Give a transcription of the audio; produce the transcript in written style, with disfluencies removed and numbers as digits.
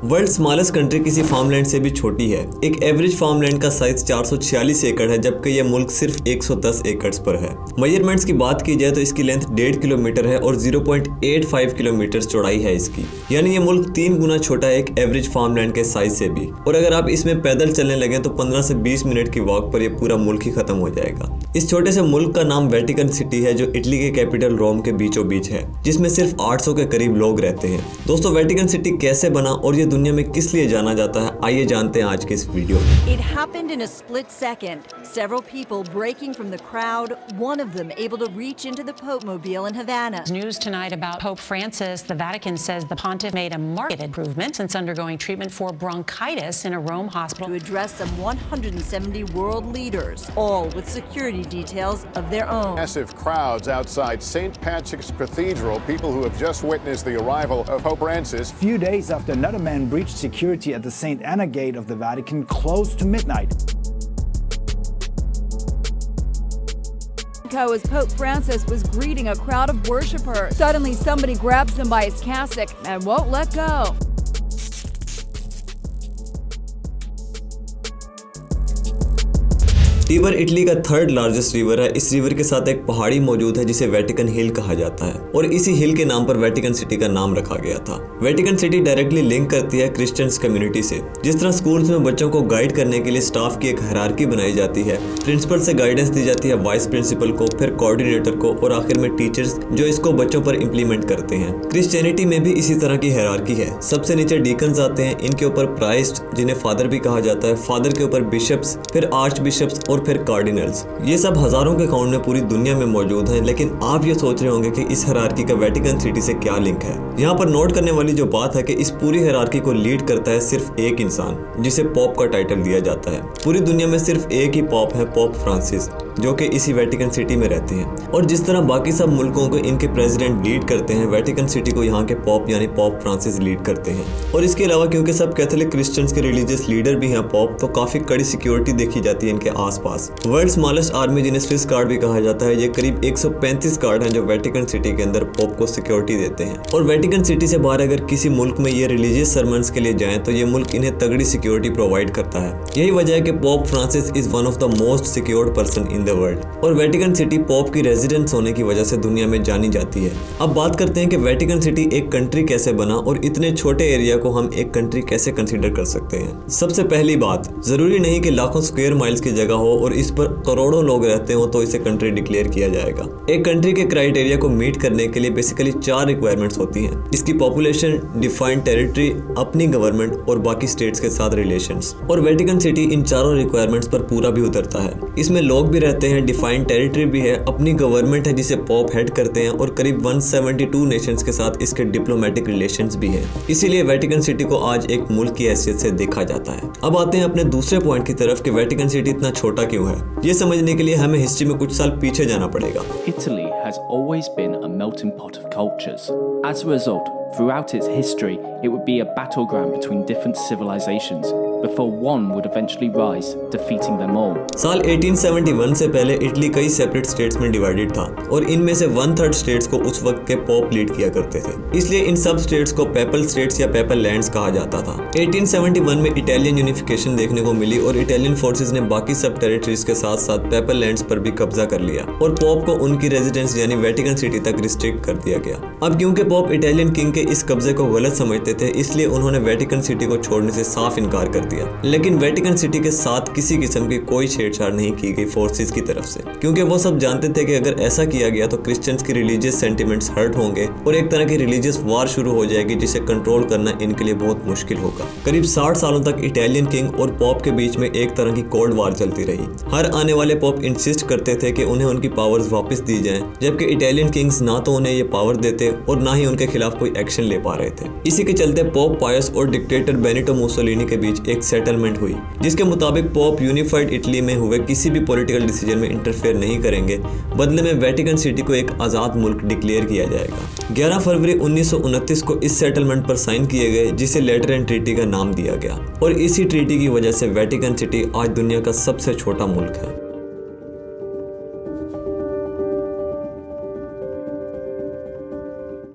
World smallest country किसी farmland से भी छोटी है। एक एवरेज फार्मलैंड का साइज 446 एकड़ है, जबकि यह मुल्क सिर्फ 110 एकड़ पर है। मेजरमेंट्स की बात की जाए तो इसकी लेंथ 1.5 किलोमीटर है और 0.85 किलोमीटर चौड़ाई है इसकी, यानी ये मुल्क 3 गुना छोटा है एक एवरेज फार्मलैंड के साइज से भी। और अगर आप इसमें पैदल चलने लगे तो 15 से 20 मिनट की वॉक पर यह पूरा मुल्क ही खत्म हो जाएगा। इस छोटे से मुल्क का नाम वेटिकन सिटी है, जो इटली के कैपिटल रोम के बीचों बीच है, जिसमें सिर्फ 800 के करीब लोग रहते हैं। दोस्तों, वेटिकन सिटी कैसे बना और ये दुनिया में किस लिए जाना जाता है, आइए जानते हैं आज के इस वीडियो में। It happened in a split second. Several people breaking from the crowd, one of them able to reach into the Pope mobile in Havana. News tonight about Pope Francis. The Vatican says the pontiff made a marked improvement since undergoing treatment for bronchitis in a Rome hospital. To address some 170 world leaders, all with security details of their own. Massive crowds outside St. Patrick's Cathedral, people who have just witnessed the arrival of Pope Francis. Few days after another man breached security at the St. Anna Gate of the Vatican close to midnight. As Pope Francis was greeting a crowd of worshippers, suddenly somebody grabs him by his cassock and won't let go. Tiber Italy का 3rd largest river है। इस river के साथ एक पहाड़ी मौजूद है जिसे वेटिकन हिल कहा जाता है और इसी हिल के नाम पर वेटिकन सिटी का नाम रखा गया था। वेटिकन सिटी डायरेक्टली लिंक करती है क्रिश्चियंस कम्युनिटी से। जिस तरह स्कूल्स में बच्चों को गाइड करने के लिए स्टाफ की एक हायरार्की बनाई जाती है, प्रिंसिपल से गाइडेंस दी जाती है वाइस प्रिंसिपल को, फिर कोऑर्डिनेटर को और आखिर में टीचर्स जो इसको बच्चों पर इंप्लीमेंट करते हैं। क्रिश्चियनिटी में भी इसी तरह की हायरार्की है। सबसे नीचे डीकन्स आते हैं, इनके ऊपर प्राइस्ट जिन्हें फादर भी कहा जाता है, फादर के ऊपर बिशप्स, फिर आर्च बिशप्स और फिर कार्डिनल्स। ये सब हजारों के काउंट में पूरी दुनिया में मौजूद हैं, लेकिन आप ये सोच रहे होंगे कि इस हायरार्की का वेटिकन सिटी से क्या लिंक है। यहाँ पर नोट करने वाली जो बात है कि इस पूरी हायरार्की को लीड करता है सिर्फ एक इंसान, जिसे पॉप का टाइटल दिया जाता है। पूरी दुनिया में सिर्फ एक ही पॉप है, पॉप फ्रांसिस, जो कि इसी वेटिकन सिटी में रहते हैं। और जिस तरह बाकी सब मुल्कों को इनके प्रेसिडेंट लीड करते हैं, वेटिकन सिटी को यहाँ के पॉप यानी पॉप फ्रांसिस लीड करते हैं। और इसके अलावा क्योंकि सब कैथोलिक क्रिश्चियंस के रिलीजियस लीडर भी हैं पॉप, तो काफी कड़ी सिक्योरिटी देखी जाती है इनके आसपास। वर्ल्ड स्मॉलेस्ट आर्मी जिन्हें स्विस गार्ड भी कहा जाता है, ये करीब 135 गार्ड हैं जो वेटिकन सिटी के अंदर पॉप को सिक्योरिटी देते हैं। और वेटिकन सिटी से बाहर अगर किसी मुल्क में ये रिलीजियस सर्मन्स के लिए जाएं तो ये मुल्क इन्हें तगड़ी सिक्योरिटी प्रोवाइड करता है। यही वजह है कि pop Francis is one of the most secured person in the world. और वेटिकन सिटी पॉप की रेजिडेंस होने की वजह से दुनिया में जानी जाती है। अब बात करते हैं कि वेटिकन सिटी एक कंट्री कैसे बना और इतने छोटे एरिया को हम एक कंट्री कैसे कंसीडर कर सकते हैं। सबसे पहली बात, जरूरी नहीं कि लाखों स्क्वायर माइल्स की जगह हो और इस पर करोड़ों लोग रहते हो तो इसे कंट्री डिक्लेयर किया जाएगा। एक कंट्री के क्राइटेरिया को मीट करने के लिए बेसिकली 4 रिक्वायरमेंट्स होती हैं। इसकी पॉपुलेशन, डिफाइंड टेरिटरी, अपनी गवर्नमेंट और बाकी स्टेट्स के साथ रिलेशंस। और वेटिकन सिटी इन चारों रिक्वायरमेंट्स पर पूरा भी उतरता है। इसमें लोग भी रहते हैं, डिफाइंड टेरिटरी भी है, अपनी गवर्नमेंट है जिसे पॉप हेड करते हैं और करीब 172 नेशंस के साथ इसके डिप्लोमेटिक रिलेशंस भी हैं। इसीलिए वेटिकन सिटी को आज एक मुल्क की हैसियत से देखा जाता है। अब आते हैं अपने दूसरे पॉइंट की तरफ कि वेटिकन सिटी इतना छोटा क्यों है। ये समझने के लिए हमें हिस्ट्री में कुछ साल पीछे जाना पड़ेगा। Italy has always been a melting pot of cultures. As a result, throughout its history, it would be a battleground between different civilizations before one would eventually rise, defeating them all. साल 1871 से पहले Italy कई separate states में divided था और इनमें से 1/3 states को उस वक्त के पॉप लीड किया करते थे। इसलिए इन सब स्टेट्स को पेपल स्टेट्स या पेपल लैंड्स कहा जाता था। 1871 में इटालियन यूनिफिकेशन देखने को मिली और इटालियन फोर्सेस ने बाकी सब टेरिटरीज के साथ साथ पेपल लैंड्स पर भी कब्जा कर लिया और पॉप को उनकी रेजिडेंस यानी वेटिकन सिटी तक रिस्ट्रिक्ट कर दिया गया। अब क्योंकि पॉप इटालियन किंग के इस कब्जे को गलत समझते थे, इसलिए उन्होंने वेटिकन सिटी को छोड़ने से साफ इनकार कर दिया। लेकिन वेटिकन सिटी के साथ किसी किस्म की कोई छेड़छाड़ नहीं की गई फोर्सेस की तरफ से, क्योंकि वो सब जानते थे कि अगर ऐसा किया गया तो क्रिश्चियंस की रिलीजियस सेंटिमेंट्स हर्ट होंगे और एक तरह की रिलीजियस वार शुरू हो जाएगी जिसे कंट्रोल करना इनके लिए बहुत मुश्किल होगा। करीब 60 सालों तक इटालियन किंग और पॉप के बीच में एक तरह की कोल्ड वार चलती रही। हर आने वाले पॉप इंसिस्ट करते थे कि उन्हें उनकी पावर्स वापस दी जाएं, जबकि इटालियन किंग्स ना तो उन्हें ये पावर देते और ना ही उनके खिलाफ कोई एक्शन ले पा रहे थे। इसी के चलते पॉप पायस और डिक्टेटर बेनिटो मुसोलिनी के बीच एक सेटलमेंट हुई, जिसके मुताबिक पॉप यूनिफाइड इटली में हुए किसी भी पॉलिटिकल डिसीजन में इंटरफेयर नहीं करेंगे। बदले में वेटिकन सिटी को एक आज़ाद मुल्क डिक्लेयर किया जाएगा। 11 फरवरी 1929 को इस सेटलमेंट पर साइन किए गए, जिसे लेटरन ट्रीटी का नाम दिया गया और इसी ट्रीटी की वजह से वेटिकन सिटी आज दुनिया का सबसे छोटा मुल्क है।